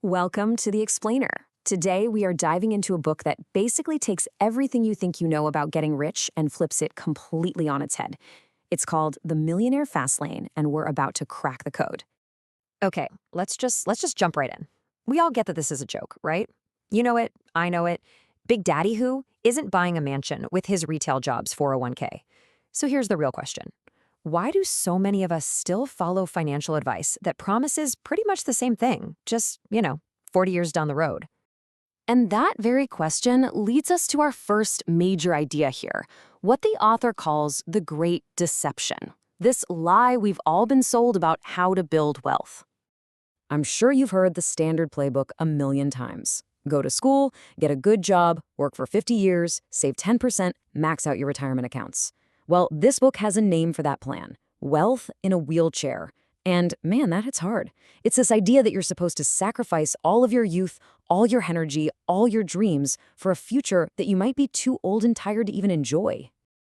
Welcome to The Explainer. Today, we are diving into a book that basically takes everything you think you know about getting rich and flips it completely on its head. It's called The Millionaire Fastlane, and we're about to crack the code. Okay, let's just jump right in. We all get that this is a joke, right? You know it, I know it. Big Daddy Who isn't buying a mansion with his retail job's 401k. So here's the real question. Why do so many of us still follow financial advice that promises pretty much the same thing, just, 40 years down the road? And that very question leads us to our first major idea here, what the author calls the Great Deception. This lie we've all been sold about how to build wealth. I'm sure you've heard the standard playbook a million times. Go to school, get a good job, work for 50 years, save 10%, max out your retirement accounts. Well, this book has a name for that plan: Wealth in a Wheelchair. And man, that hits hard. It's this idea that you're supposed to sacrifice all of your youth, all your energy, all your dreams for a future that you might be too old and tired to even enjoy.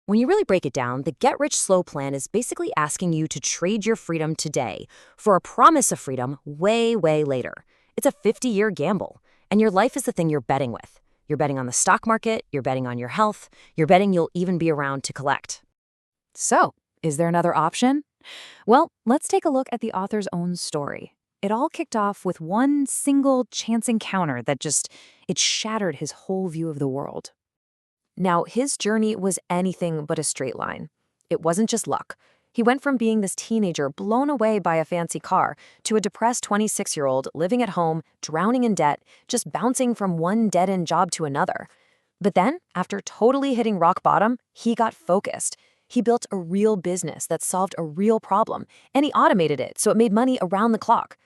When you really break it down, the Get Rich Slow plan is basically asking you to trade your freedom today for a promise of freedom way, way later. It's a 50-year gamble, and your life is the thing you're betting with. You're betting on the stock market, you're betting on your health, you're betting you'll even be around to collect. So, is there another option? Well, let's take a look at the author's own story. It all kicked off with one single chance encounter that it shattered his whole view of the world. Now, his journey was anything but a straight line. It wasn't just luck. He went from being this teenager blown away by a fancy car to a depressed 26-year-old living at home, drowning in debt, just bouncing from one dead-end job to another. But then, after totally hitting rock bottom, he got focused. He built a real business that solved a real problem, and he automated it so it made money around the clock.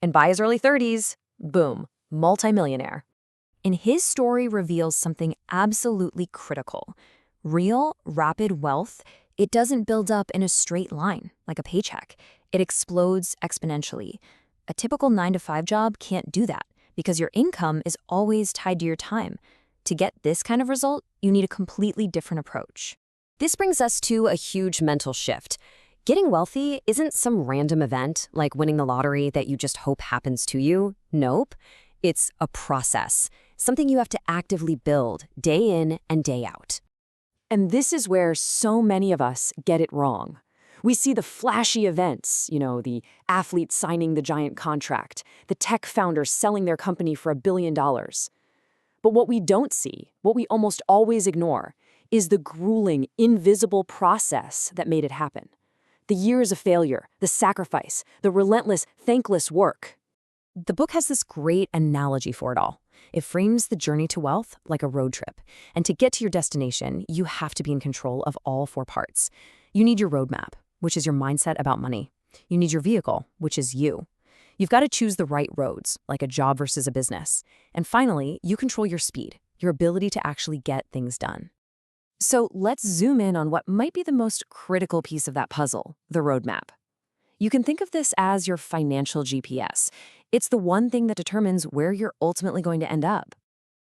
And by his early 30s, boom, multimillionaire. And his story reveals something absolutely critical. Real, rapid wealth, it doesn't build up in a straight line, like a paycheck. It explodes exponentially. A typical 9-to-5 job can't do that because your income is always tied to your time. To get this kind of result, you need a completely different approach. This brings us to a huge mental shift. Getting wealthy isn't some random event like winning the lottery that you just hope happens to you. Nope. It's a process, something you have to actively build day in and day out. And this is where so many of us get it wrong. We see the flashy events, the athlete signing the giant contract, the tech founder selling their company for $1 billion. But what we don't see, what we almost always ignore, is the grueling, invisible process that made it happen. The years of failure, the sacrifice, the relentless, thankless work. The book has this great analogy for it all. It frames the journey to wealth like a road trip. And to get to your destination, you have to be in control of all 4 parts. You need your roadmap, which is your mindset about money. You need your vehicle, which is you. You've got to choose the right roads, like a job versus a business. And finally, you control your speed, your ability to actually get things done. So let's zoom in on what might be the most critical piece of that puzzle, the roadmap. You can think of this as your financial GPS. It's the one thing that determines where you're ultimately going to end up.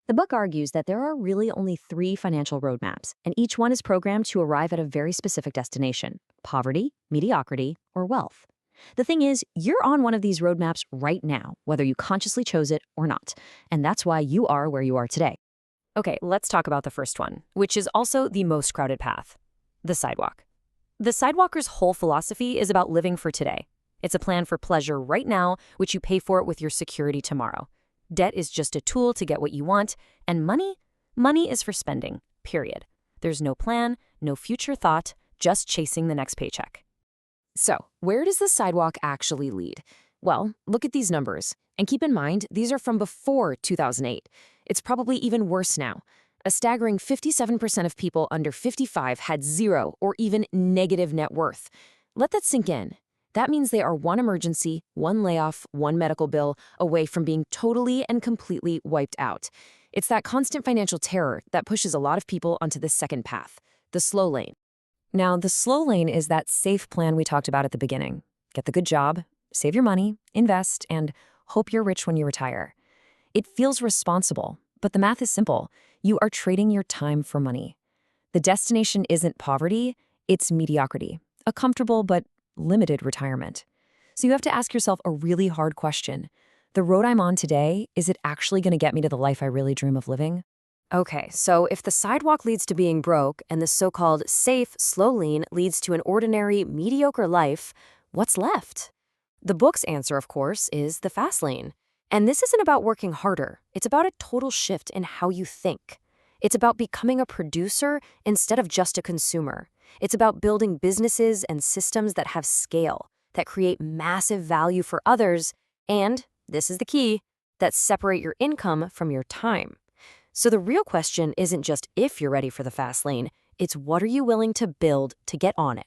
The book argues that there are really only 3 financial roadmaps, and each one is programmed to arrive at a very specific destination: poverty, mediocrity, or wealth. The thing is, you're on one of these roadmaps right now, whether you consciously chose it or not, and that's why you are where you are today. Okay, let's talk about the first one, which is also the most crowded path: the sidewalk. The sidewalker's whole philosophy is about living for today. It's a plan for pleasure right now, which you pay for with your security tomorrow. Debt is just a tool to get what you want, and money is for spending, period. There's no plan, no future thought, just chasing the next paycheck. So, where does the sidewalk actually lead? Well, look at these numbers, and keep in mind, these are from before 2008. It's probably even worse now. A staggering 57% of people under 55 had zero or even negative net worth. Let that sink in. That means they are one emergency, one layoff, one medical bill away from being totally and completely wiped out. It's that constant financial terror that pushes a lot of people onto the second path, the slow lane. Now, the slow lane is that safe plan we talked about at the beginning. Get the good job, save your money, invest, and hope you're rich when you retire. It feels responsible, but the math is simple. You are trading your time for money. The destination isn't poverty, it's mediocrity, a comfortable but limited retirement. So you have to ask yourself a really hard question. The road I'm on today, is it actually going to get me to the life I really dream of living? Okay, so if the sidewalk leads to being broke and the so-called safe, slow lane leads to an ordinary, mediocre life, what's left? The book's answer, of course, is the fast lane. And this isn't about working harder. It's about a total shift in how you think. It's about becoming a producer instead of just a consumer. It's about building businesses and systems that have scale, that create massive value for others, and, this is the key, that separate your income from your time. So the real question isn't just if you're ready for the fast lane, it's what are you willing to build to get on it?